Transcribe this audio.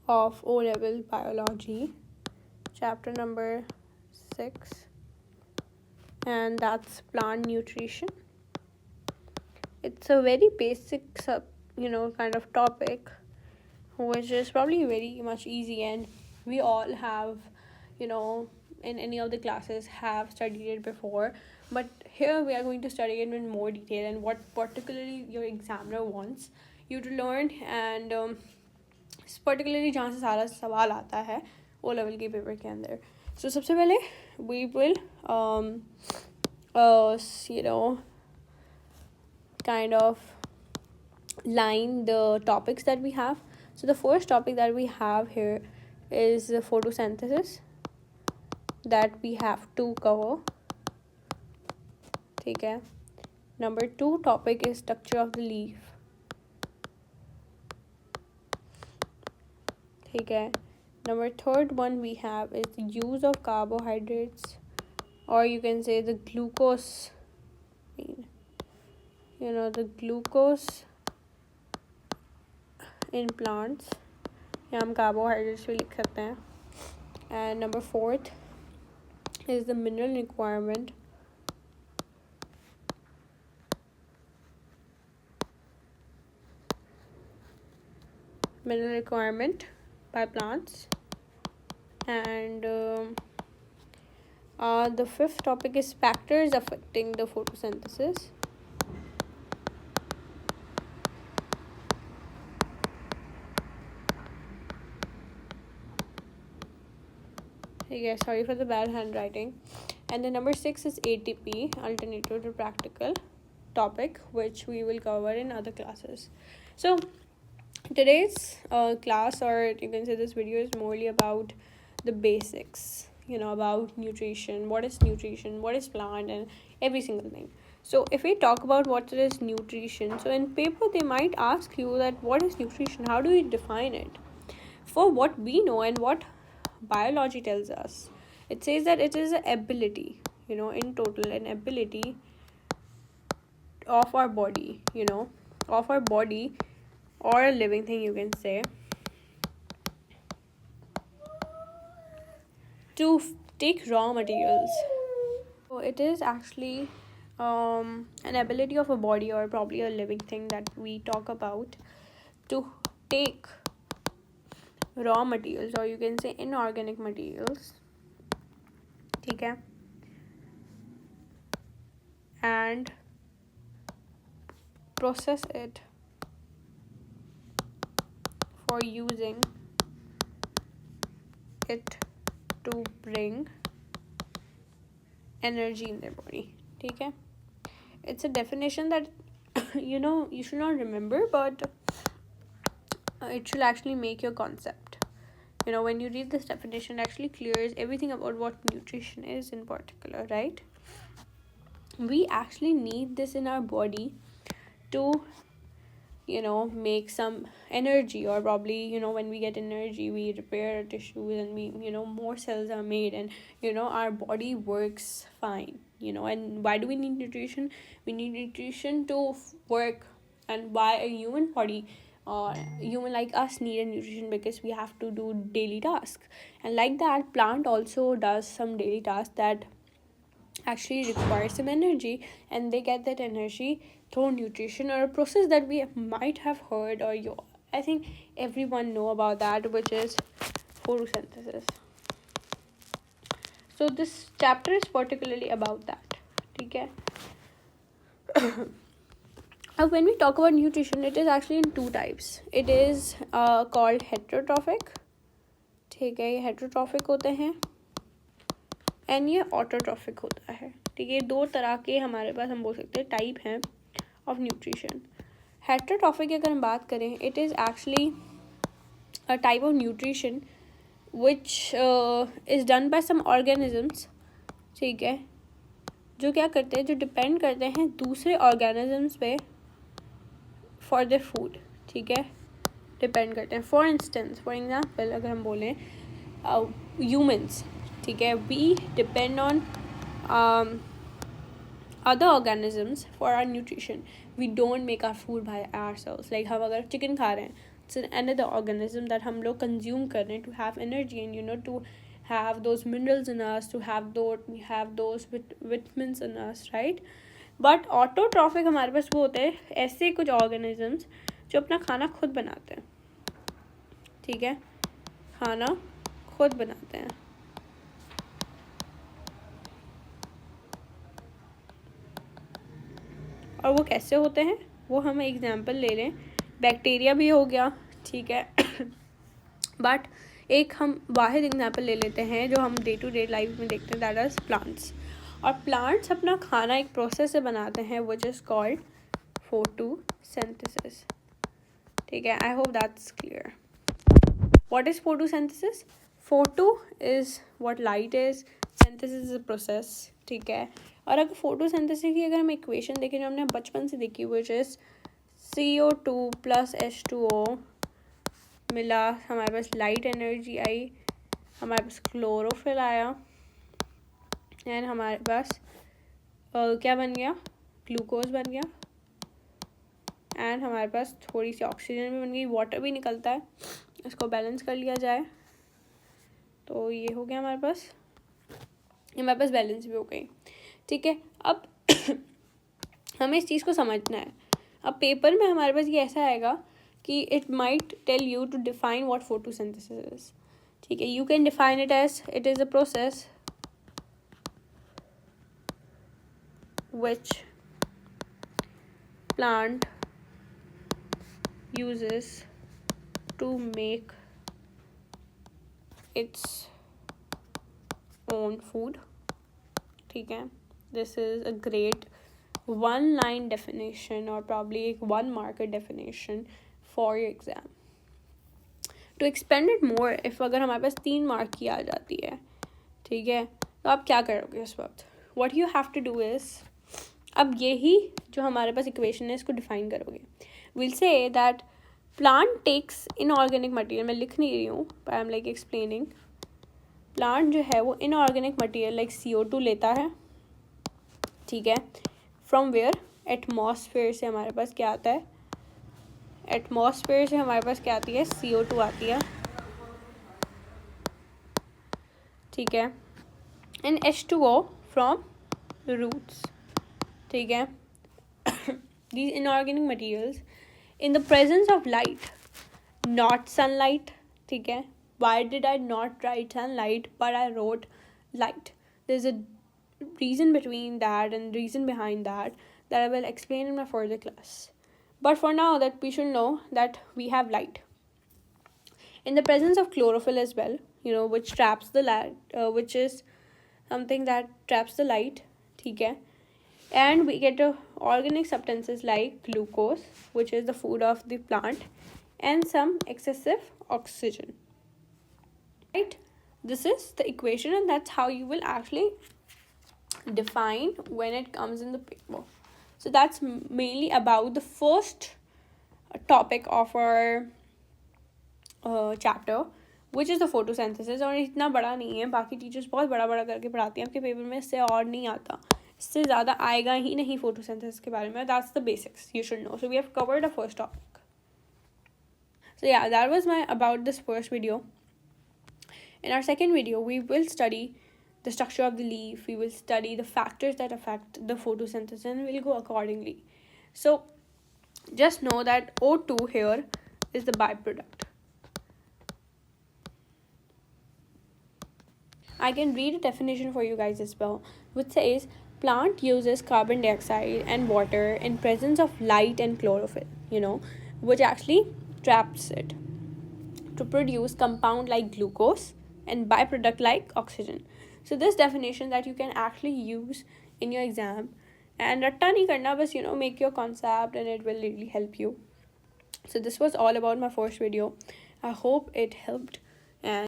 of O-level biology, chapter number 6, and that's plant nutrition. It's a very basic kind of topic, which is probably very much easy, and we all have, in any of the classes have studied it before, but here we are going to study it in more detail and what particularly your examiner wants you to learn, and particularly जहाँ से सारा सवाल आता है O level के paper के अंदर. So सबसे पहले we will kind of line the topics that we have. So the first topic that we have here is the photosynthesis that we have to cover. Okay. Number 2 topic is structure of the leaf. Okay. Number 3rd one we have is the use of carbohydrates, or you can say the glucose. The glucose in plants. या हम carbohydrates भी लिख सकते हैं. And number 4th is the mineral requirement. Mineral requirement by plants. And the 5th topic is factors affecting the photosynthesis. Yeah, sorry for the bad handwriting. And the number 6 is ATP, alternative to practical topic, which we will cover in other classes. So today's class, or you can say this video, is morely about the basics, about nutrition, what is plant, and every single thing. So if we talk about what is nutrition, so in paper they might ask you that what is nutrition, how do we define it? For what we know and what biology tells us, it says that it is an ability, in total an ability of our body, or a living thing, you can say, to take raw materials. So it is actually an ability of a body, or probably a living thing, that we talk about to take raw materials, or you can say inorganic materials, okay, and process it for using it to bring energy in their body. Okay, it's a definition that you should not remember, but it should actually make your concept. When you read this definition, it actually clears everything about what nutrition is in particular, right? We actually need this in our body to make some energy, or probably when we get energy, we repair our tissues, and we more cells are made, and our body works fine. And why do we need nutrition? We need nutrition to work. And why a human body, human like us, need a nutrition? Because we have to do daily tasks, and like that, plant also does some daily tasks that actually require some energy, and they get that energy through nutrition, or a process that we might have heard, or I think everyone know about that, which is photosynthesis. So this chapter is particularly about that. Okay. When we talk about nutrition, it is actually in 2 types. It is called heterotrophic. ठीक है, ये heterotrophic होते हैं, and ये autotrophic होता है. ठीक है, 2 तरह के हमारे पास, हम बोल सकते हैं, टाइप हैं ऑफ न्यूट्रिशन. हेट्रोट्रॉफिक की अगर हम बात करें, it is actually a type of nutrition which is done by some organisms. ठीक है, जो क्या करते हैं, जो डिपेंड करते हैं दूसरे ऑर्गेनिजम्स पे फॉर देयर फूड. ठीक है, डिपेंड करते हैं. फॉर एग्जाम्पल अगर हम बोलें ह्यूमन्स, ठीक है, we depend on other organisms for our nutrition. We don't make our food by ourselves. Like हम अगर चिकन खा रहे हैं it's another organism that हम लोग consume कर रहे हैं to have energy and to have those minerals in us, to have those vitamins in us, right? But autotrophic हमारे पास वो होते हैं ऐसे कुछ ऑर्गेनिजम्स जो अपना खाना खुद बनाते हैं, ठीक है, खाना खुद बनाते हैं. और वो कैसे होते हैं वो हम एग्जांपल ले लें. बैक्टीरिया भी हो गया, ठीक है. बट एक हम वाहिद एग्जांपल ले लेते हैं जो हम डे टू डे लाइफ में देखते हैं, दैट इज प्लांट्स. और प्लांट्स अपना खाना एक प्रोसेस से बनाते हैं विच इज़ कॉल्ड फोटोसिंथेसिस, ठीक है. I hope that's clear. What is photosynthesis? Photo is what light is, synthesis is a process, ठीक है. और अगर फोटोसिंथेसिस की अगर हम इक्वेशन देखें जो हमने बचपन से देखी विच इज़ CO2 + H2O मिला, हमारे पास लाइट एनर्जी आई, हमारे पास क्लोरोफिल आया एंड हमारे पास क्या बन गया, ग्लूकोज बन गया एंड हमारे पास थोड़ी सी ऑक्सीजन भी बन गई, वाटर भी निकलता है. इसको बैलेंस कर लिया जाए तो ये हो गया हमारे पास बैलेंस भी हो गई, ठीक है. अब हमें इस चीज़ को समझना है. अब पेपर में हमारे पास ये ऐसा आएगा कि it might tell you to define what photosynthesis is, ठीक है. You can define it as it is a process which plant uses to make its own food, ठीक है. This is a great one line definition or probably एक one marker definition for your exam. To expand it more, if अगर हमारे पास 3 mark की आ जाती है, ठीक है, तो आप क्या करोगे उस वक्त? What you have to do is, अब यही जो हमारे पास इक्वेशन है इसको डिफाइन करोगे. Will say that plant takes inorganic material, मैं लिख नहीं रही हूँ पर I am like explaining. Plant जो है वो इनऑर्गेनिक मटेरियल लाइक CO2 लेता है, ठीक है. From where? एटमॉस्फेयर से हमारे पास क्या आता है, एटमॉस्फेयर से हमारे पास क्या आती है, CO2 आती है, ठीक है. एंड H2O फ्रॉम रूट्स, ठीक है. These inorganic materials in the presence of light, not sunlight, ठीक है. Why did I not write sunlight but I wrote light? There's a reason between that and reason behind that I will explain in my further class. But for now, that we should know that we have light in the presence of chlorophyll as well, which traps the light, which is something that traps the light, ठीक है. And we get organic substances like glucose, which is the food of the plant, and some excessive oxygen, right? This is the equation and that's how you will actually define when it comes in the paper. So that's mainly about the first topic of our chapter, which is the photosynthesis. और इतना बड़ा नहीं है, बाकी teachers बहुत बड़ा बड़ा करके पढ़ाती हैं, आपके पेपर में इससे और नहीं आता, इससे ज़्यादा आएगा ही नहीं फोटोसिंथेसिस के बारे में. That's the basics you should know. So we have covered the first topic. So yeah, that was my about this first video. In our second video, we will study the structure of the leaf, we will study the factors that affect the photosynthesis, and we'll go accordingly. So just know that O2 here is the byproduct. I can read a definition for you guys as well, which says plant uses carbon dioxide and water in presence of light and chlorophyll, which actually traps it to produce compound like glucose and byproduct like oxygen. So this definition that you can actually use in your exam, and ratta nahi karna, bas make your concept and it will really help you. So this was all about my first video. I hope it helped. And